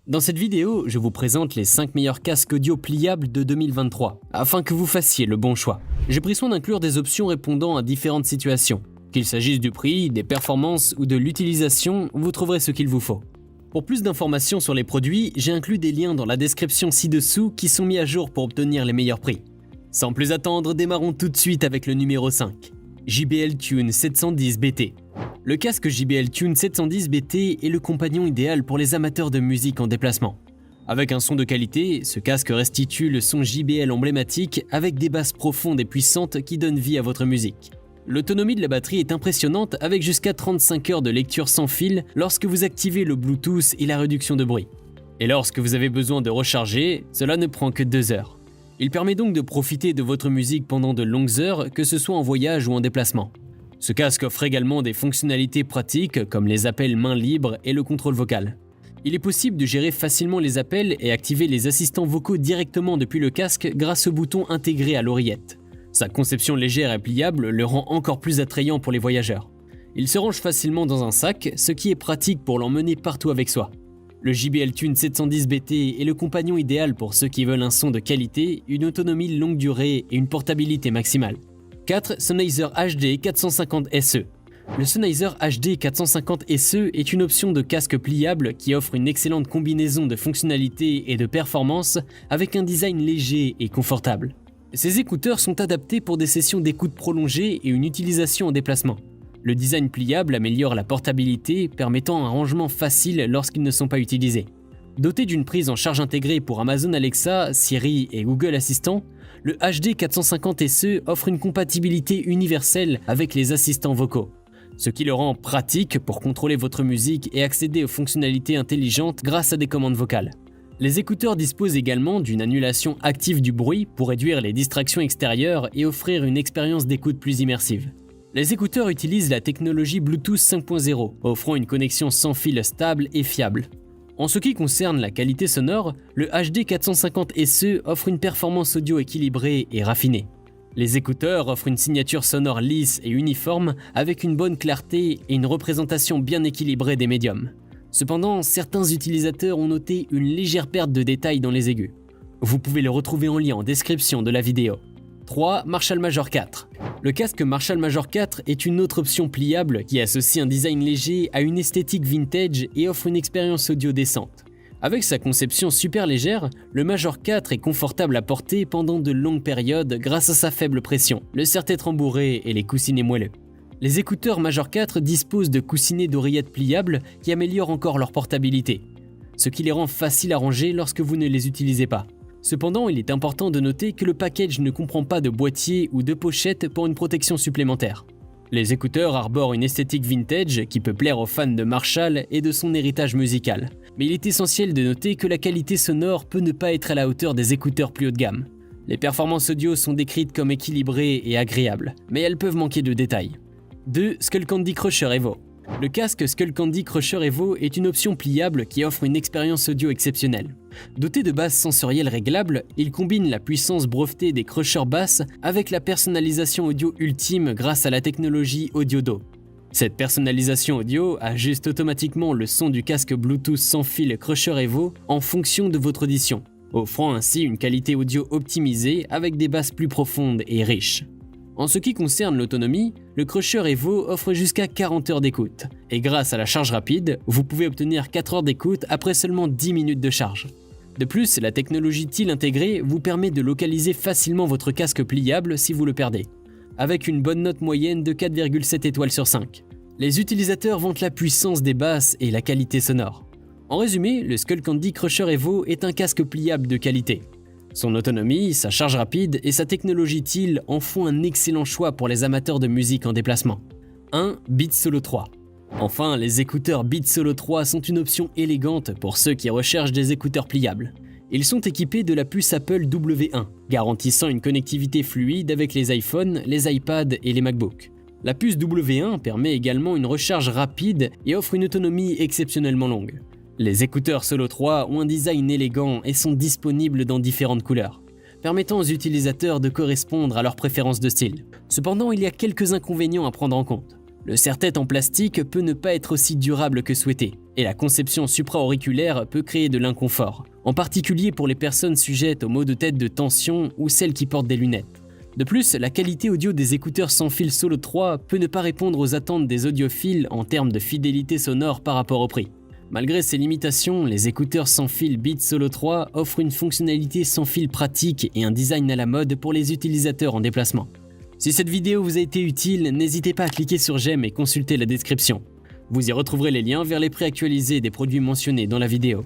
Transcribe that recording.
Dans cette vidéo, je vous présente les 5 meilleurs casques audio pliables de 2023, afin que vous fassiez le bon choix. J'ai pris soin d'inclure des options répondant à différentes situations. Qu'il s'agisse du prix, des performances ou de l'utilisation, vous trouverez ce qu'il vous faut. Pour plus d'informations sur les produits, j'ai inclus des liens dans la description ci-dessous qui sont mis à jour pour obtenir les meilleurs prix. Sans plus attendre, démarrons tout de suite avec le numéro 5. JBL Tune 710 BT. Le casque JBL Tune 710 BT est le compagnon idéal pour les amateurs de musique en déplacement. Avec un son de qualité, ce casque restitue le son JBL emblématique avec des basses profondes et puissantes qui donnent vie à votre musique. L'autonomie de la batterie est impressionnante avec jusqu'à 35 heures de lecture sans fil lorsque vous activez le Bluetooth et la réduction de bruit. Et lorsque vous avez besoin de recharger, cela ne prend que 2 heures. Il permet donc de profiter de votre musique pendant de longues heures, que ce soit en voyage ou en déplacement. Ce casque offre également des fonctionnalités pratiques comme les appels main libre et le contrôle vocal. Il est possible de gérer facilement les appels et activer les assistants vocaux directement depuis le casque grâce au bouton intégré à l'oreillette. Sa conception légère et pliable le rend encore plus attrayant pour les voyageurs. Il se range facilement dans un sac, ce qui est pratique pour l'emmener partout avec soi. Le JBL Tune 710 BT est le compagnon idéal pour ceux qui veulent un son de qualité, une autonomie longue durée et une portabilité maximale. 4. Sennheiser HD 450 SE. Le Sennheiser HD 450 SE est une option de casque pliable qui offre une excellente combinaison de fonctionnalités et de performances avec un design léger et confortable. Ces écouteurs sont adaptés pour des sessions d'écoute prolongées et une utilisation en déplacement. Le design pliable améliore la portabilité, permettant un rangement facile lorsqu'ils ne sont pas utilisés. Doté d'une prise en charge intégrée pour Amazon Alexa, Siri et Google Assistant, le HD 450 SE offre une compatibilité universelle avec les assistants vocaux, ce qui le rend pratique pour contrôler votre musique et accéder aux fonctionnalités intelligentes grâce à des commandes vocales. Les écouteurs disposent également d'une annulation active du bruit pour réduire les distractions extérieures et offrir une expérience d'écoute plus immersive. Les écouteurs utilisent la technologie Bluetooth 5.0, offrant une connexion sans fil stable et fiable. En ce qui concerne la qualité sonore, le HD 450 SE offre une performance audio équilibrée et raffinée. Les écouteurs offrent une signature sonore lisse et uniforme avec une bonne clarté et une représentation bien équilibrée des médiums. Cependant, certains utilisateurs ont noté une légère perte de détails dans les aigus. Vous pouvez le retrouver en lien en description de la vidéo. 3. Marshall Major 4. Le casque Marshall Major 4 est une autre option pliable qui associe un design léger à une esthétique vintage et offre une expérience audio décente. Avec sa conception super légère, le Major 4 est confortable à porter pendant de longues périodes grâce à sa faible pression, le serre-tête rembourré et les coussinets moelleux. Les écouteurs Major 4 disposent de coussinets d'oreillettes pliables qui améliorent encore leur portabilité, ce qui les rend faciles à ranger lorsque vous ne les utilisez pas. Cependant, il est important de noter que le package ne comprend pas de boîtier ou de pochette pour une protection supplémentaire. Les écouteurs arborent une esthétique vintage qui peut plaire aux fans de Marshall et de son héritage musical. Mais il est essentiel de noter que la qualité sonore peut ne pas être à la hauteur des écouteurs plus haut de gamme. Les performances audio sont décrites comme équilibrées et agréables, mais elles peuvent manquer de détails. 2. Skullcandy Crusher Evo. Le casque Skullcandy Crusher Evo est une option pliable qui offre une expérience audio exceptionnelle. Doté de basses sensorielles réglables, il combine la puissance brevetée des crushers basses avec la personnalisation audio ultime grâce à la technologie AudioDo. Cette personnalisation audio ajuste automatiquement le son du casque Bluetooth sans fil Crusher Evo en fonction de votre audition, offrant ainsi une qualité audio optimisée avec des basses plus profondes et riches. En ce qui concerne l'autonomie, le Crusher Evo offre jusqu'à 40 heures d'écoute, et grâce à la charge rapide, vous pouvez obtenir 4 heures d'écoute après seulement 10 minutes de charge. De plus, la technologie TIL intégrée vous permet de localiser facilement votre casque pliable si vous le perdez, avec une bonne note moyenne de 4,7 étoiles sur 5. Les utilisateurs vantent la puissance des basses et la qualité sonore. En résumé, le Skullcandy Crusher Evo est un casque pliable de qualité. Son autonomie, sa charge rapide et sa technologie TIL en font un excellent choix pour les amateurs de musique en déplacement. 1. Beats Solo 3. Enfin, les écouteurs Beats Solo 3 sont une option élégante pour ceux qui recherchent des écouteurs pliables. Ils sont équipés de la puce Apple W1, garantissant une connectivité fluide avec les iPhones, les iPads et les MacBooks. La puce W1 permet également une recharge rapide et offre une autonomie exceptionnellement longue. Les écouteurs Solo 3 ont un design élégant et sont disponibles dans différentes couleurs, permettant aux utilisateurs de correspondre à leurs préférences de style. Cependant, il y a quelques inconvénients à prendre en compte. Le serre-tête en plastique peut ne pas être aussi durable que souhaité, Et la conception supra-auriculaire peut créer de l'inconfort, en particulier pour les personnes sujettes aux maux de tête de tension ou celles qui portent des lunettes. De plus, la qualité audio des écouteurs sans fil Solo 3 peut ne pas répondre aux attentes des audiophiles en termes de fidélité sonore par rapport au prix. Malgré ces limitations, les écouteurs sans fil Beats Solo 3 offrent une fonctionnalité sans fil pratique et un design à la mode pour les utilisateurs en déplacement. Si cette vidéo vous a été utile, n'hésitez pas à cliquer sur j'aime et consulter la description. Vous y retrouverez les liens vers les prix actualisés des produits mentionnés dans la vidéo.